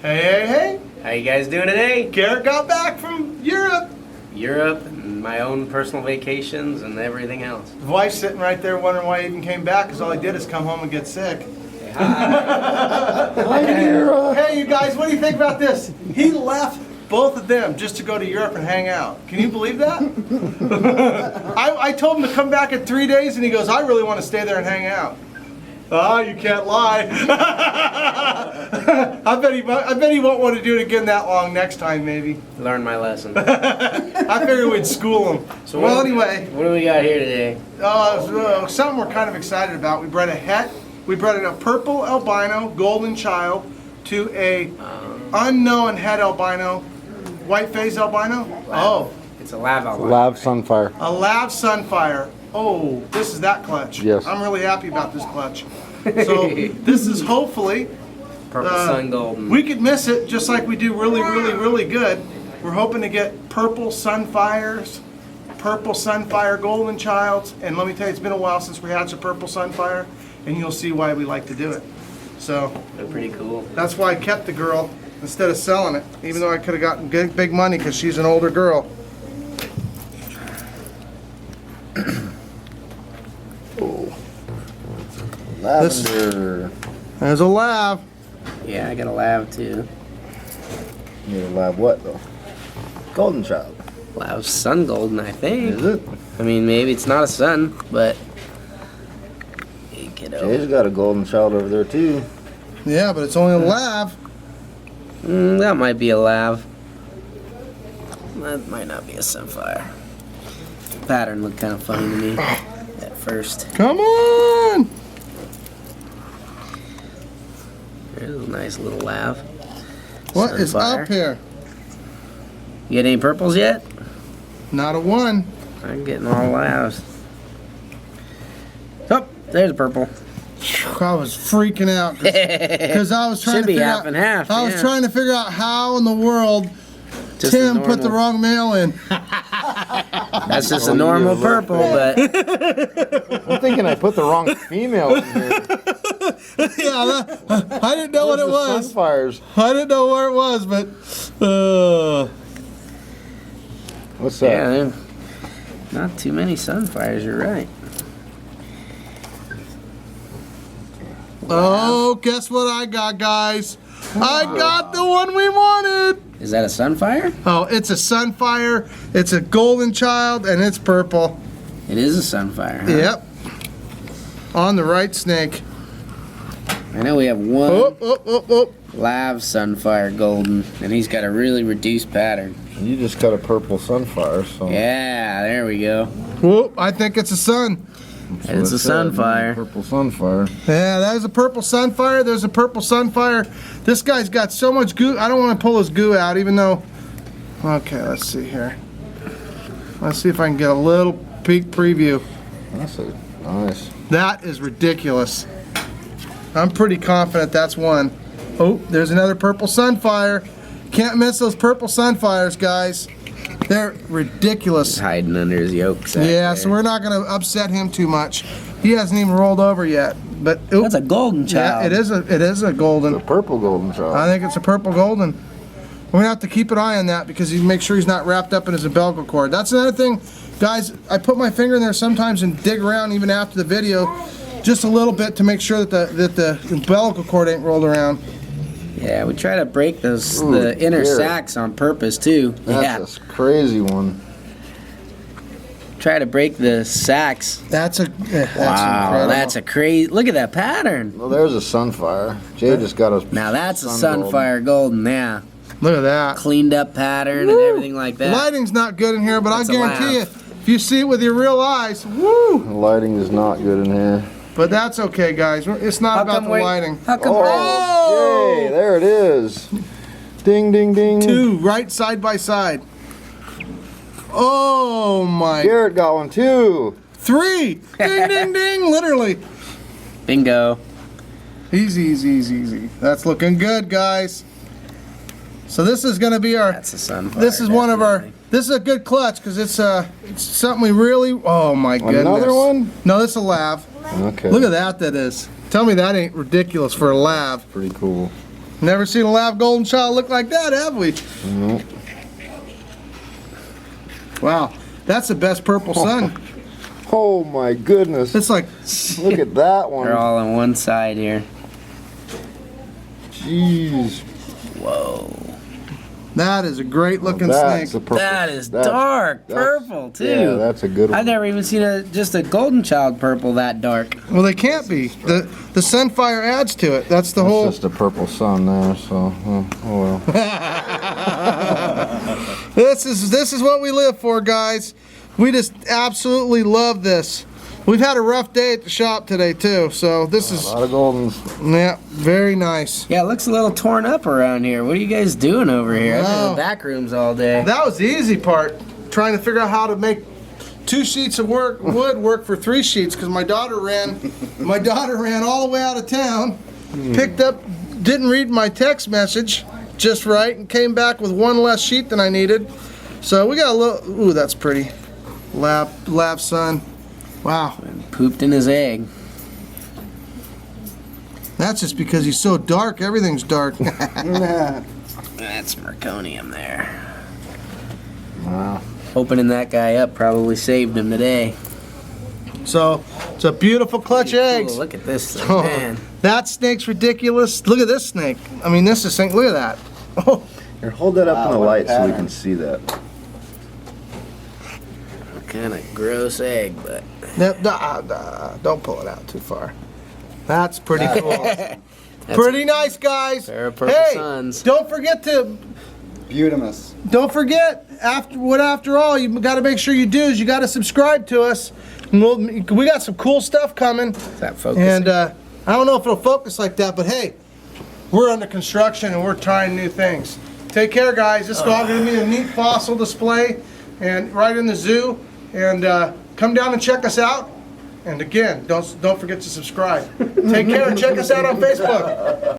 Hey, hey, hey. How you guys doing today? Garrett got back from Europe. Europe, and my own personal vacations and everything else. His wife's sitting right there wondering why he even came back because all he did is come home and get sick. Say hi. Hey, you guys, what do you think about this? He left both of them just to go to Europe and hang out. Can you believe that? I told him to come back in 3 days and he goes, I really want to stay there and hang out. Ah, you can't lie. I bet he won't want to do it again that long next time, maybe. Learn my lesson. I figured we'd school him. So well, anyway. What do we got here today? Something we're kind of excited about. We bred a het. We bred a purple albino golden child to a unknown het albino, white phase albino. Oh, it's a lav albino. Lav Sunfire. a lav sunfire. Oh, this is that clutch. Yes. I'm really happy about this clutch. So this is hopefully Purple sun golden. we could miss it just like we do really good. We're hoping to get purple sunfires, purple sunfire golden childs, and let me tell you, it's been a while since we hatched a purple sunfire, and you'll see why we like to do it. So They're pretty cool. that's why I kept the girl instead of selling it, even though I could have gotten big money because she's an older girl. Lavender. There's a lav. Yeah, I got a lav too. You're a lav what though? Golden child. Lav sun golden, I think. Is it? I mean, maybe it's not a sun, but hey, kiddo. Jay's got a golden child over there too. Yeah, but it's only a lav. That might be a lav. That might not be a sunfire. The pattern looked kind of funny to me at first. Come on! There's a nice little lav. What is Sunfire. up here? You get any purples yet? Not a one. I'm getting all lavs. Oh, there's a purple. I was freaking out because I was trying Should to be figure half out. and half. I was yeah. trying to figure out how in the world Just Tim a put the normal- wrong male in. That's just a normal purple, but I'm thinking I put the wrong female in here. Yeah, I didn't know what it was. Sunfires. I didn't know where it was, but What's that? yeah, not too many sunfires. You're right. oh, guess what I got, guys? I got the one we wanted. Is that a sunfire? Oh, it's a sunfire. It's a golden child, and it's purple. It is a sunfire. Huh? Yep. On the right snake. I know we have one Oh. live sunfire golden, and he's got a really reduced pattern. You just got a purple sunfire, so. Yeah, there we go. Whoop, I think it's a sun. That's It's what a it said, sunfire. Purple sunfire. Yeah, there's a purple sunfire. There's a purple sunfire. This guy's got so much goo. I don't want to pull his goo out, even though. Okay, let's see here. Let's see if I can get a little peek preview. That's a nice. That is ridiculous. I'm pretty confident that's one. Oh, there's another purple sunfire. Can't miss those purple sunfires, guys. They're ridiculous. He's hiding under his yolk sac. Yeah, there. so we're not going to upset him too much. He hasn't even rolled over yet. But oop, That's a golden yeah, child. it is a golden. The purple golden child. I think it's a purple golden. We're gonna have to keep an eye on that because you make sure he's not wrapped up in his umbilical cord. That's another thing, guys. I put my finger in there sometimes and dig around even after the video, just a little bit to make sure that the umbilical cord ain't rolled around. Yeah, we try to break those Ooh, the inner Garrett. sacs on purpose too. That's a crazy one. Try to break the sacs. That's Wow, incredible. that's a crazy. Look at that pattern. Well, there's a sunfire. Jay just got a. Now that's a sun golden. sunfire golden. Yeah, Look at that. cleaned up pattern and everything like The that. lighting's not good in here, but That's I a guarantee you, laugh. if you see it with your real eyes, woo! The lighting is not good in here. But that's okay, guys. It's not about the lighting. How come? Oh, Jay, there it is. Ding, ding, ding. Two right side by side. Oh my! Garrett got one too. Three! Ding, ding, ding! Literally. Bingo. Easy, easy, easy, easy. That's looking good, guys. So this is going to be our. That's a sunfire. This is one of our. definitely. This is a good clutch because it's something we really. Oh my goodness. Another one? No, this is a lav. Okay. Look at that. That is. Tell me that ain't ridiculous for a lav. Pretty cool. Never seen a Lav golden child look like that, have we? Nope. Wow, that's the best purple sun. Oh my goodness. It's like, Look at that one. They're all on one side here. Jeez. Whoa. that is a great looking That's a snake. purple. That is That's- dark that's- purple too. Yeah, that's a good one. I've never even seen just a golden child purple that dark. Well, they can't be. The Sunfire adds to it. That's the That's whole. just a purple sun there, so oh well. This is what we live for, guys. We just absolutely love this. We've had a rough day at the shop today too, so this A is lot of goldens. yeah, very nice. Yeah, it looks a little torn up around here. What are you guys doing over here? I've been in Wow. the back rooms all day. That was the easy part, trying to figure out how to make 2 sheets of wood work for 3 sheets, because my daughter ran all the way out of town, picked up, didn't read my text message just right, and came back with 1 less sheet than I needed. So we got a little. Ooh, that's pretty. Lav sun. Wow. And pooped in his egg. That's just because he's so dark. Everything's dark. That's merconium there. Wow. Opening that guy up probably saved him today. So it's a beautiful clutch of eggs. Ooh, look at this thing, Oh, man. that snake's ridiculous. Look at this snake. I mean, this is snake. Look at that. Oh, Here, hold that up in the what a light so we pattern. can see that. Kind of gross egg, but don't pull it out too far. That's pretty cool. Pretty nice, guys. Pair of purple Hey, suns. don't forget Beautimus. after all, you got to make sure you do is you got to subscribe to us. And we got some cool stuff coming. Is that focusing? And I don't know if it'll focus like that, but hey, we're under construction and we're trying new things. Take care, guys. This is all going to be a neat fossil display, and right in the zoo. And come down and check us out. And again, don't forget to subscribe. Take care and check us out on Facebook.